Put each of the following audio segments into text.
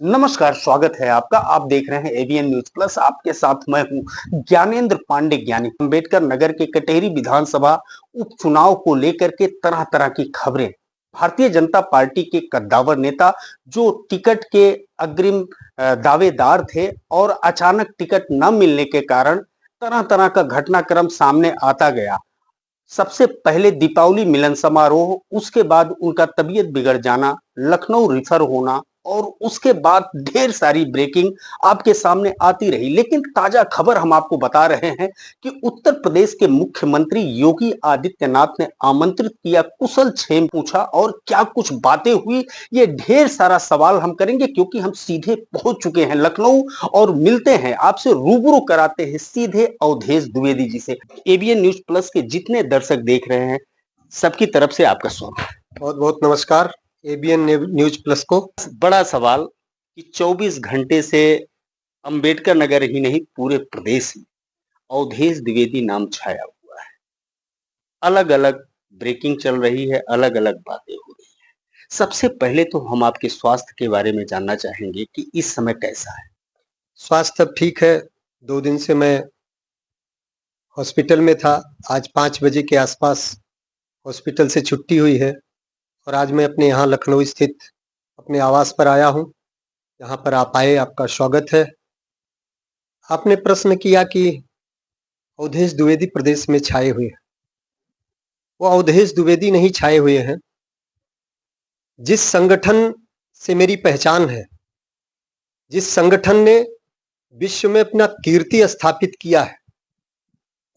नमस्कार, स्वागत है आपका। आप देख रहे हैं एबीएन न्यूज प्लस। आपके साथ मैं हूं ज्ञानेंद्र पांडे ज्ञानी। अम्बेडकर नगर के कटेहरी विधानसभा उपचुनाव को लेकर के तरह तरह की खबरें। भारतीय जनता पार्टी के कद्दावर नेता जो टिकट के अग्रिम दावेदार थे और अचानक टिकट न मिलने के कारण तरह तरह का घटनाक्रम सामने आता गया। सबसे पहले दीपावली मिलन समारोह, उसके बाद उनका तबीयत बिगड़ जाना, लखनऊ रिफर होना और उसके बाद ढेर सारी ब्रेकिंग आपके सामने आती रही। लेकिन ताजा खबर हम आपको बता रहे हैं कि उत्तर प्रदेश के मुख्यमंत्री योगी आदित्यनाथ ने आमंत्रित किया, कुशल क्षेम पूछा और क्या कुछ बातें हुई, ये ढेर सारा सवाल हम करेंगे क्योंकि हम सीधे पहुंच चुके हैं लखनऊ और मिलते हैं, आपसे रूबरू कराते हैं सीधे अवधेश द्विवेदी जी से। एबीएन न्यूज प्लस के जितने दर्शक देख रहे हैं सबकी तरफ से आपका स्वागत। बहुत बहुत नमस्कार एबीएन न्यूज प्लस को। बड़ा सवाल कि 24 घंटे से अंबेडकर नगर ही नहीं पूरे प्रदेश में अवधेश द्विवेदी नाम छाया हुआ है। अलग अलग ब्रेकिंग चल रही है, अलग अलग बातें हो रही है। सबसे पहले तो हम आपके स्वास्थ्य के बारे में जानना चाहेंगे कि इस समय कैसा है। स्वास्थ्य अब ठीक है। 2 दिन से मैं हॉस्पिटल में था। आज 5 बजे के आसपास हॉस्पिटल से छुट्टी हुई है और आज मैं अपने यहाँ लखनऊ स्थित अपने आवास पर आया हूँ। यहाँ पर आप आए, आपका स्वागत है। आपने प्रश्न किया कि अवधेश द्विवेदी प्रदेश में छाए हुए हैं। वो अवधेश द्विवेदी नहीं छाए हुए हैं। जिस संगठन से मेरी पहचान है, जिस संगठन ने विश्व में अपना कीर्ति स्थापित किया है,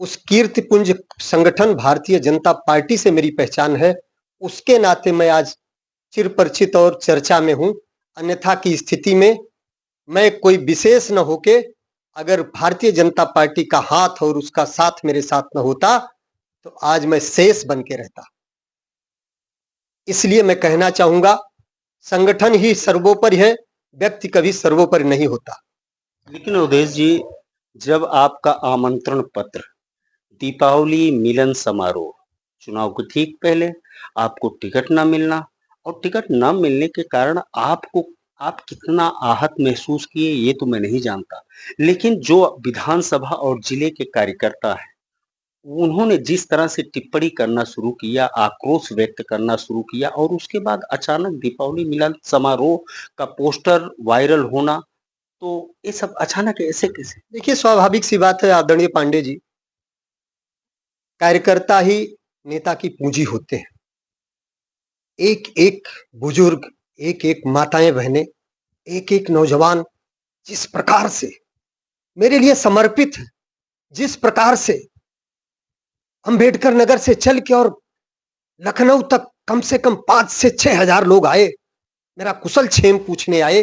उस कीर्तिपुंज संगठन भारतीय जनता पार्टी से मेरी पहचान है। उसके नाते मैं आज चिरपरिचित और चर्चा में हूं। अन्यथा की स्थिति में मैं कोई विशेष न होके, अगर भारतीय जनता पार्टी का हाथ और उसका साथ मेरे साथ न होता तो आज मैं शेष बन के रहता। इसलिए मैं कहना चाहूंगा, संगठन ही सर्वोपरि है, व्यक्ति कभी सर्वोपरि नहीं होता। लेकिन अवधेश जी, जब आपका आमंत्रण पत्र दीपावली मिलन समारोह चुनाव के ठीक पहले आपको टिकट ना मिलना और टिकट ना मिलने के कारण आप कितना आहत महसूस किए ये तो मैं नहीं जानता। लेकिन जो विधानसभा और जिले के कार्यकर्ता हैं, उन्होंने जिस तरह से टिप्पणी करना शुरू किया, आक्रोश व्यक्त करना शुरू किया और उसके बाद अचानक दीपावली मिलन समारोह का पोस्टर वायरल होना, तो ये सब अचानक ऐसे कैसे? देखिए, स्वाभाविक सी बात है आदरणीय पांडे जी, कार्यकर्ता ही नेता की पूंजी होते हैं। एक एक बुजुर्ग, एक एक माताएं बहनें, एक एक नौजवान जिस प्रकार से मेरे लिए समर्पित है, जिस प्रकार से अंबेडकर नगर से चल के और लखनऊ तक कम से कम 5 से 6 हजार लोग आए, मेरा कुशल क्षेम पूछने आए।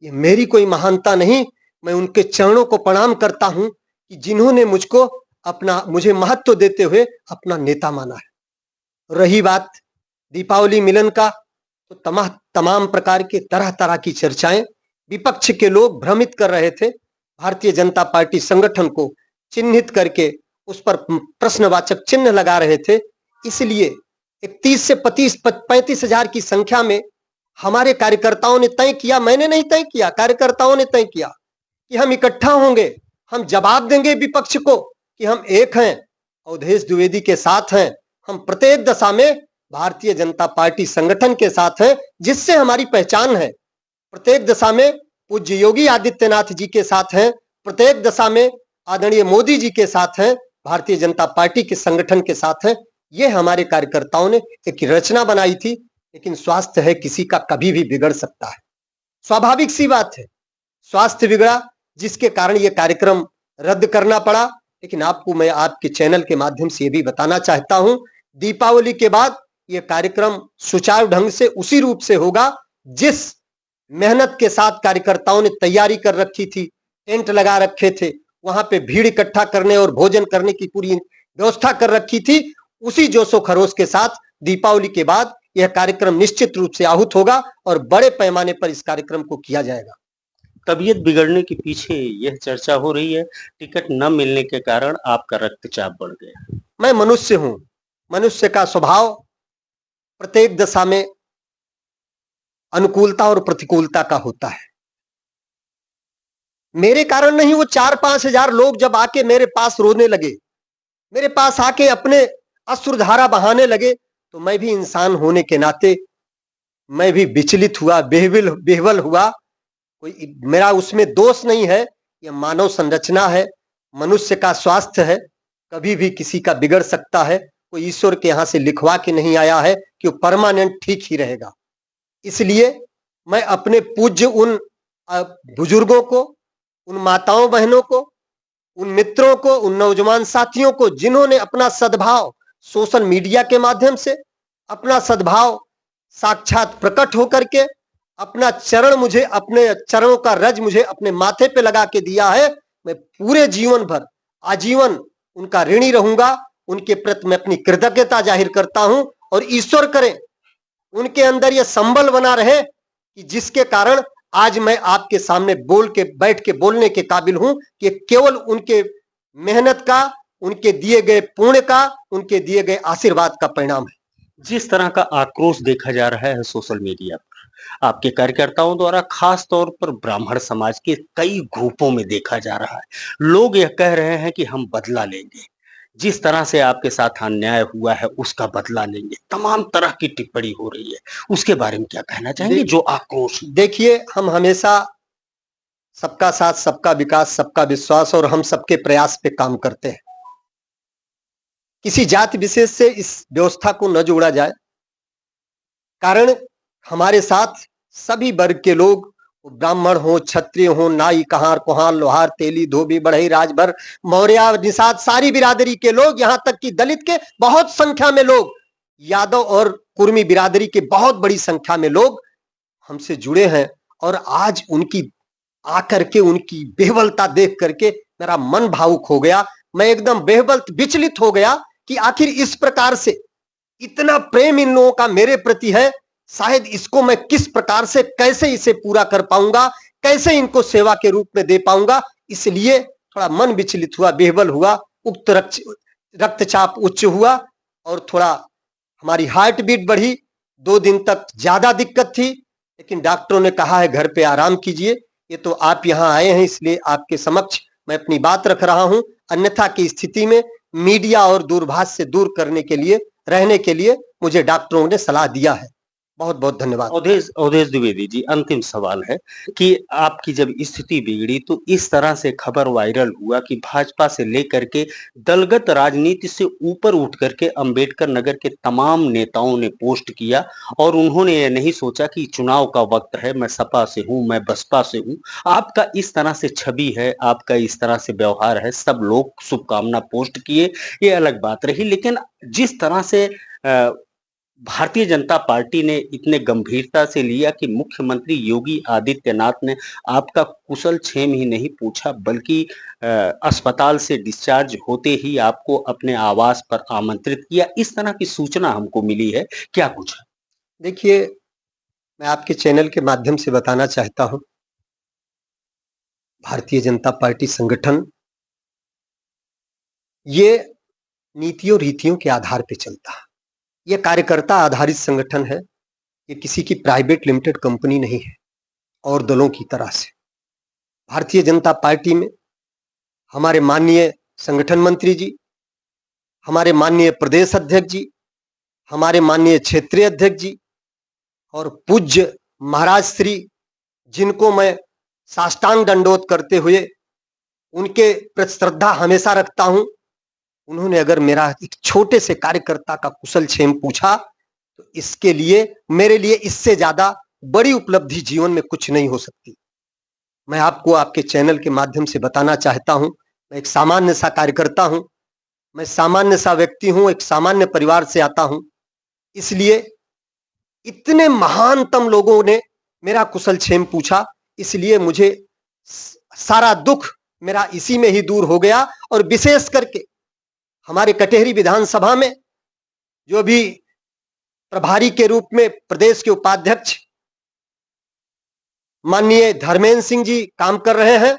ये मेरी कोई महानता नहीं, मैं उनके चरणों को प्रणाम करता हूं कि जिन्होंने मुझे महत्व देते हुए अपना नेता माना है। रही बात दीपावली मिलन का, तो तमाम प्रकार के तरह तरह की चर्चाएं विपक्ष के लोग भ्रमित कर रहे थे। भारतीय जनता पार्टी संगठन को चिन्हित करके उस पर प्रश्नवाचक चिन्ह लगा रहे थे। इसलिए 31 से 35 हजार की संख्या में हमारे कार्यकर्ताओं ने तय किया, मैंने नहीं तय किया, कार्यकर्ताओं ने तय किया कि हम इकट्ठा होंगे, हम जवाब देंगे विपक्ष को कि हम एक हैं, अवधेश द्विवेदी के साथ हैं। हम प्रत्येक दशा में भारतीय जनता पार्टी संगठन के साथ हैं, जिससे हमारी पहचान है। प्रत्येक दशा में पूज्य योगी आदित्यनाथ जी के साथ हैं, प्रत्येक दशा में आदरणीय मोदी जी के साथ हैं, भारतीय जनता पार्टी के संगठन के साथ हैं। ये हमारे कार्यकर्ताओं ने एक रचना बनाई थी। लेकिन स्वास्थ्य है, किसी का कभी भी बिगड़ सकता है, स्वाभाविक सी बात है। स्वास्थ्य बिगड़ा, जिसके कारण यह कार्यक्रम रद्द करना पड़ा। लेकिन आपको मैं आपके चैनल के माध्यम से यह भी बताना चाहता हूं, दीपावली के बाद यह कार्यक्रम सुचारू ढंग से उसी रूप से होगा जिस मेहनत के साथ कार्यकर्ताओं ने तैयारी कर रखी थी, टेंट लगा रखे थे, वहां पे भीड़ इकट्ठा करने और भोजन करने की पूरी व्यवस्था कर रखी थी। उसी जोशो खरोश के साथ दीपावली के बाद यह कार्यक्रम निश्चित रूप से आहूत होगा और बड़े पैमाने पर इस कार्यक्रम को किया जाएगा। तबीयत बिगड़ने के पीछे यह चर्चा हो रही है, टिकट न मिलने के कारण आपका रक्तचाप बढ़ गया। मैं मनुष्य हूं, मनुष्य का स्वभाव प्रत्येक दशा में अनुकूलता और प्रतिकूलता का होता है। मेरे कारण नहीं, वो 4-5 हजार लोग जब आके मेरे पास रोने लगे, मेरे पास आके अपने अश्रुधारा बहाने लगे, तो मैं भी इंसान होने के नाते मैं भी विचलित हुआ, बेहवल हुआ। कोई मेरा उसमें दोष नहीं है, यह मानव संरचना है, मनुष्य का स्वास्थ्य है, कभी भी किसी का बिगड़ सकता है। कोई ईश्वर के यहाँ से लिखवा के नहीं आया है कि वो परमानेंट ठीक ही रहेगा। इसलिए मैं अपने पूज्य उन बुजुर्गों को, उन माताओं बहनों को, उन मित्रों को, उन नौजवान साथियों को जिन्होंने अपना सद्भाव सोशल मीडिया के माध्यम से, अपना सद्भाव साक्षात प्रकट होकर के, अपना चरण मुझे, अपने चरणों का रज मुझे अपने माथे पे लगा के दिया है, मैं पूरे जीवन भर आजीवन उनका ऋणी रहूंगा। उनके प्रति मैं अपनी कृतज्ञता जाहिर करता हूं और ईश्वर करे उनके अंदर यह संबल बना रहे कि जिसके कारण आज मैं आपके सामने बैठ के बोलने के काबिल हूं कि केवल उनके मेहनत का, उनके दिए गए पुण्य का, उनके दिए गए आशीर्वाद का परिणाम है। जिस तरह का आक्रोश देखा जा रहा है सोशल मीडिया पर आपके कार्यकर्ताओं द्वारा, खास तौर पर ब्राह्मण समाज के कई ग्रुपों में देखा जा रहा है, लोग यह कह रहे हैं कि हम बदला लेंगे, जिस तरह से आपके साथ अन्याय हुआ है उसका बदला लेंगे, तमाम तरह की टिप्पणी हो रही है, उसके बारे में क्या कहना चाहेंगे? जो आक्रोश, देखिए, हम हमेशा सबका साथ, सबका विकास, सबका विश्वास और हम सबके प्रयास पे काम करते हैं। किसी जाति विशेष से इस व्यवस्था को न जोड़ा जाए, कारण हमारे साथ सभी वर्ग के लोग, ब्राह्मण हो, क्षत्रिय हो, नाई, कहार, कुहार, लोहार, तेली, धोबी, बढ़ई, राजभर, मौर्य, निषाद, सारी बिरादरी के लोग, यहाँ तक कि दलित के बहुत संख्या में लोग, यादव और कुर्मी बिरादरी के बहुत बड़ी संख्या में लोग हमसे जुड़े हैं। और आज उनकी आकर के उनकी बेहवलता देख करके मेरा मन भावुक हो गया। मैं एकदम बेहवल, विचलित हो गया कि आखिर इस प्रकार से इतना प्रेम इन लोगों का मेरे प्रति है, शायद इसको मैं किस प्रकार से, कैसे इसे पूरा कर पाऊंगा, कैसे इनको सेवा के रूप में दे पाऊंगा। इसलिए थोड़ा मन विचलित हुआ, बेहवल हुआ, उक्त रक्तचाप उच्च हुआ और थोड़ा हमारी हार्ट बीट बढ़ी। 2 दिन तक ज्यादा दिक्कत थी, लेकिन डॉक्टरों ने कहा है घर पे आराम कीजिए। ये तो आप यहाँ आए हैं इसलिए आपके समक्ष मैं अपनी बात रख रहा हूं, अन्यथा की स्थिति में मीडिया और दूरभाष से दूर करने के लिए, रहने के लिए मुझे डॉक्टरों ने सलाह दिया है। बहुत बहुत धन्यवाद। अवधेश द्विवेदी जी, अंतिम सवाल है कि आपकी जब स्थिति बिगड़ी तो इस तरह से खबर वायरल हुआ कि भाजपा से लेकर के दलगत राजनीति से ऊपर उठ करके अंबेडकर नगर के तमाम नेताओं ने पोस्ट किया और उन्होंने ये नहीं सोचा कि चुनाव का वक्त है, मैं सपा से हूं, मैं बसपा से हूं। आपका इस तरह से छवि है, आपका इस तरह से व्यवहार है, सब लोग शुभकामना पोस्ट किए, ये अलग बात रही, लेकिन जिस तरह से भारतीय जनता पार्टी ने इतने गंभीरता से लिया कि मुख्यमंत्री योगी आदित्यनाथ ने आपका कुशल क्षेम ही नहीं पूछा, बल्कि अस्पताल से डिस्चार्ज होते ही आपको अपने आवास पर आमंत्रित किया, इस तरह की सूचना हमको मिली है, क्या कुछ है? देखिए, मैं आपके चैनल के माध्यम से बताना चाहता हूं, भारतीय जनता पार्टी संगठन ये नीतियों रीतियों के आधार पर चलता है। ये कार्यकर्ता आधारित संगठन है, ये किसी की प्राइवेट लिमिटेड कंपनी नहीं है। और दलों की तरह से भारतीय जनता पार्टी में हमारे माननीय संगठन मंत्री जी, हमारे माननीय प्रदेश अध्यक्ष जी, हमारे माननीय क्षेत्रीय अध्यक्ष जी और पूज्य महाराज श्री, जिनको मैं साष्टांग दंडोत करते हुए उनके प्रति श्रद्धा हमेशा रखता हूं, उन्होंने अगर मेरा एक छोटे से कार्यकर्ता का कुशल क्षेम पूछा तो इसके लिए, मेरे लिए इससे ज्यादा बड़ी उपलब्धि जीवन में कुछ नहीं हो सकती। मैं आपको आपके चैनल के माध्यम से बताना चाहता हूं, मैं एक सामान्य सा कार्यकर्ता हूं, मैं सामान्य सा व्यक्ति हूं, एक सामान्य परिवार से आता हूं, इसलिए इतने महानतम लोगों ने मेरा कुशल क्षेम पूछा, इसलिए मुझे सारा दुख मेरा इसी में ही दूर हो गया। और विशेष करके हमारे कटेहरी विधानसभा में जो भी प्रभारी के रूप में प्रदेश के उपाध्यक्ष माननीय धर्मेंद्र सिंह जी काम कर रहे हैं,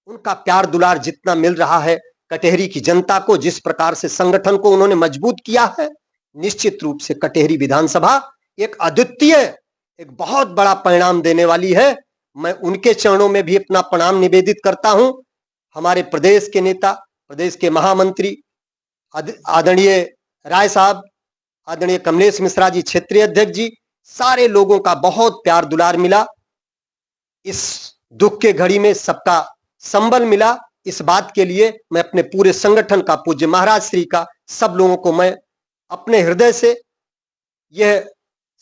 उनका प्यार दुलार जितना मिल रहा है कटेहरी की जनता को, जिस प्रकार से संगठन को उन्होंने मजबूत किया है, निश्चित रूप से कटेहरी विधानसभा एक अद्वितीय एक बहुत बड़ा परिणाम देने वाली है। मैं उनके चरणों में भी अपना प्रणाम निवेदित करता हूं। हमारे प्रदेश के नेता, प्रदेश के महामंत्री आदरणीय राय साहब, आदरणीय कमलेश मिश्रा जी क्षेत्रीय अध्यक्ष जी, सारे लोगों का बहुत प्यार दुलार मिला। इस दुख के घड़ी में सबका संबल मिला। इस बात के लिए मैं अपने पूरे संगठन का, पूज्य महाराज श्री का, सब लोगों को मैं अपने हृदय से यह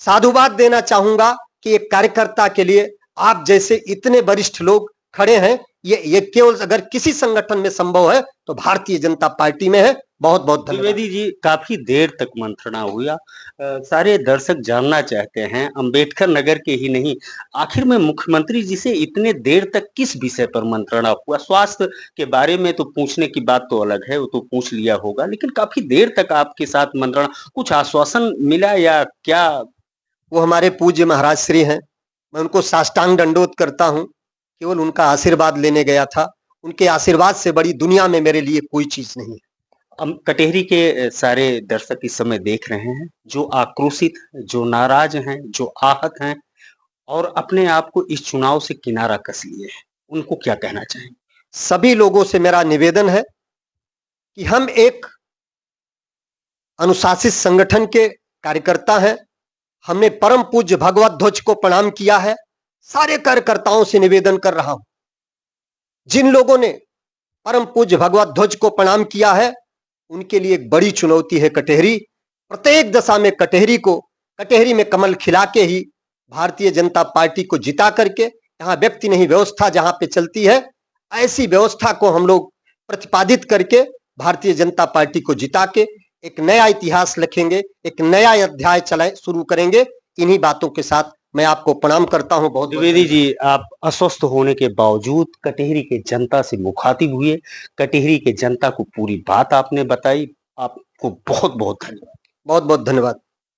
साधुवाद देना चाहूंगा कि एक कार्यकर्ता के लिए आप जैसे इतने वरिष्ठ लोग खड़े हैं, ये केवल अगर किसी संगठन में संभव है तो भारतीय जनता पार्टी में है। बहुत बहुत धन्यवाद। द्विवेदी जी, काफी देर तक मंत्रणा हुआ। सारे दर्शक जानना चाहते हैं, अंबेडकर नगर के ही नहीं, आखिर में मुख्यमंत्री जी से इतने देर तक किस विषय पर मंत्रणा हुआ? स्वास्थ्य के बारे में तो पूछने की बात तो अलग है, वो तो पूछ लिया होगा, लेकिन काफी देर तक आपके साथ मंत्रणा, कुछ आश्वासन मिला या क्या? वो हमारे पूज्य महाराज श्री हैं, मैं उनको साष्टांग दंडोत करता हूं। केवल उनका आशीर्वाद लेने गया था। उनके आशीर्वाद से बड़ी दुनिया में मेरे लिए कोई चीज नहीं है। कटेहरी के सारे दर्शक इस समय देख रहे हैं, जो आक्रोशित, जो नाराज हैं, जो आहत हैं और अपने आप को इस चुनाव से किनारा कस लिए हैं, उनको क्या कहना चाहेंगे? सभी लोगों से मेरा निवेदन है कि हम एक अनुशासित संगठन के कार्यकर्ता हैं। हमने परम पूज्य भगवत ध्वज को प्रणाम किया है। सारे कार्यकर्ताओं से निवेदन कर रहा हूं, जिन लोगों ने परम पूज्य भगवत ध्वज को प्रणाम किया है, उनके लिए एक बड़ी चुनौती है कटेहरी। प्रत्येक दशा में कटेहरी में कमल खिला के ही भारतीय जनता पार्टी को जिता करके, यहाँ व्यक्ति नहीं व्यवस्था जहां पे चलती है, ऐसी व्यवस्था को हम लोग प्रतिपादित करके भारतीय जनता पार्टी को जिता के एक नया इतिहास लिखेंगे, एक नया अध्याय शुरू करेंगे। इन्हीं बातों के साथ मैं आपको प्रणाम करता हूं। बहुत द्विवेदी जी, आप अस्वस्थ होने के बावजूद कटेहरी के जनता से मुखातिब हुए, कटेहरी के जनता को पूरी बात आपने बताई, आपको बहुत बहुत धन्यवाद। बहुत बहुत धन्यवाद।